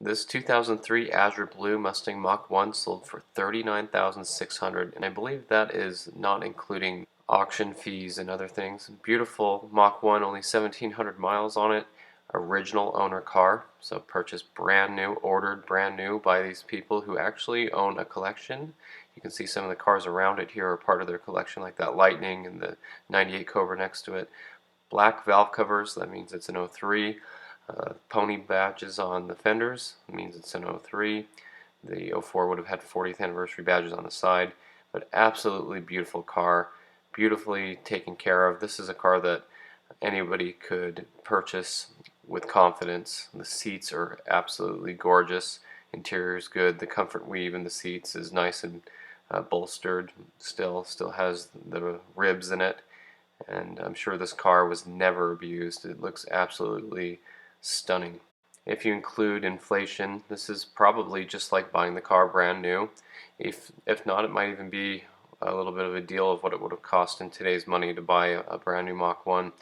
This 2003 Azure Blue Mustang Mach 1 sold for $39,600, and I believe that is not including auction fees and other things. Beautiful Mach 1, only 1,700 miles on it. Original owner car, so purchased brand new, ordered brand new by these people who actually own a collection. You can see some of the cars around it here are part of their collection, like that Lightning and the 98 Cobra next to it. Black valve covers, that means it's an '03. Pony badges on the fenders, that means it's an '03. The '04 would have had 40th anniversary badges on the side, but absolutely beautiful car, beautifully taken care of. This is a car that anybody could purchase with confidence. The seats are absolutely gorgeous. Interior is good. The comfort weave in the seats is nice and bolstered. Still has the ribs in it, and I'm sure this car was never abused. It looks absolutely stunning. If you include inflation, this is probably just like buying the car brand new. If not, it might even be a little bit of a deal of what it would have cost in today's money to buy a brand new Mach 1.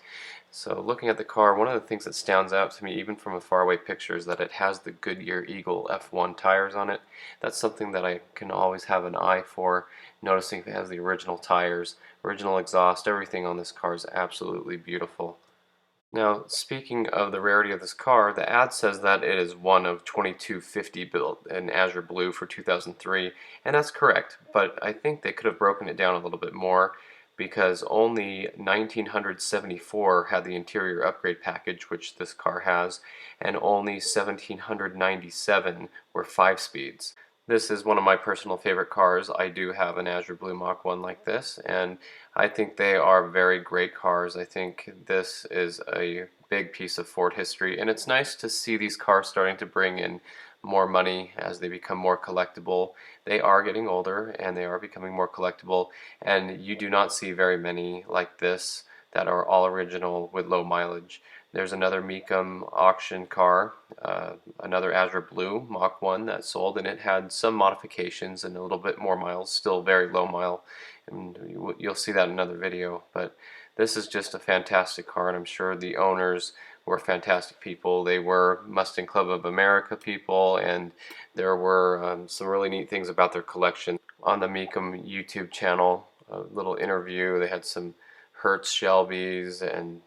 So looking at the car, one of the things that stands out to me even from a faraway picture is that it has the Goodyear Eagle F1 tires on it. That's something that I can always have an eye for, noticing if it has the original tires, original exhaust. Everything on this car is absolutely beautiful. Now, speaking of the rarity of this car, the ad says that it is one of 2250 built in Azure Blue for 2003, and that's correct, but I think they could have broken it down a little bit more because only 1974 had the interior upgrade package, which this car has, and only 1797 were 5 speeds. This is one of my personal favorite cars. I do have an Azure Blue Mach 1 like this, and I think they are very great cars. I think this is a big piece of Ford history, and it's nice to see these cars starting to bring in more money as they become more collectible. They are getting older, and they are becoming more collectible, and you do not see very many like this that are all original with low mileage. There's another Mecum auction car, another Azure Blue Mach 1 that sold, and it had some modifications and a little bit more miles, still very low mile, and you'll see that in another video. But this is just a fantastic car, and I'm sure the owners were fantastic people. They were Mustang Club of America people, and there were some really neat things about their collection. On the Mecum YouTube channel, a little interview, they had some Hertz Shelbys and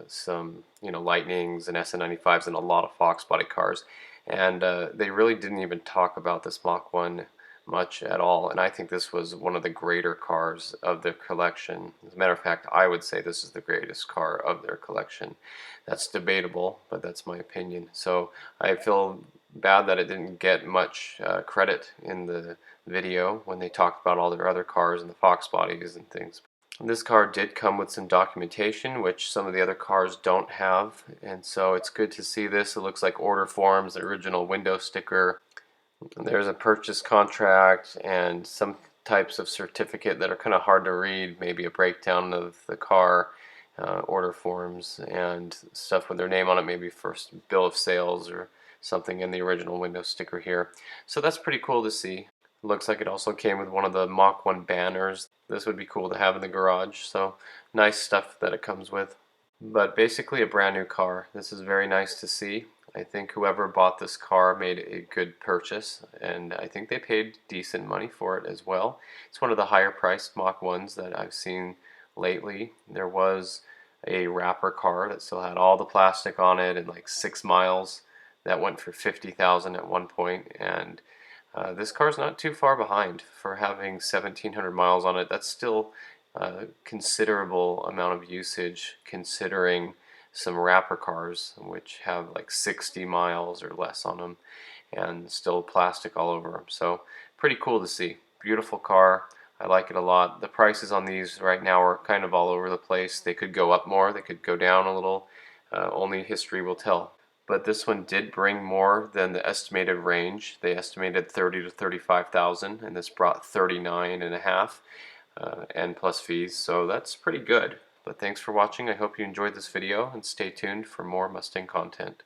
some Lightnings and SN95s and a lot of Fox body cars, and they really didn't even talk about this Mach 1 much at all, and I think this was one of the greater cars of their collection. As a matter of fact, I would say this is the greatest car of their collection. That's debatable, but that's my opinion. So I feel bad that it didn't get much credit in the video when they talked about all their other cars and the Fox bodies and things. This car did come with some documentation, which some of the other cars don't have, and so it's good to see this. It looks like order forms, the original window sticker. There's a purchase contract and some types of certificate that are kind of hard to read, maybe a breakdown of the car, order forms, and stuff with their name on it, maybe first bill of sales or something in the original window sticker here. So that's pretty cool to see. Looks like it also came with one of the Mach 1 banners. This would be cool to have in the garage, so nice stuff that it comes with. But basically a brand new car. This is very nice to see. I think whoever bought this car made a good purchase, and I think they paid decent money for it as well. It's one of the higher priced Mach 1s that I've seen lately. There was a wrapper car that still had all the plastic on it and like 6 miles that went for $50,000 at one point, and this car's not too far behind for having 1,700 miles on it. That's still a considerable amount of usage considering some wrapper cars which have like 60 miles or less on them and still plastic all over them. So pretty cool to see. Beautiful car. I like it a lot. The prices on these right now are kind of all over the place. They could go up more, they could go down a little. Only history will tell. But this one did bring more than the estimated range. They estimated 30 to 35,000, and this brought 39 and a half, and plus fees, so that's pretty good. But thanks for watching. I hope you enjoyed this video, and stay tuned for more Mustang content.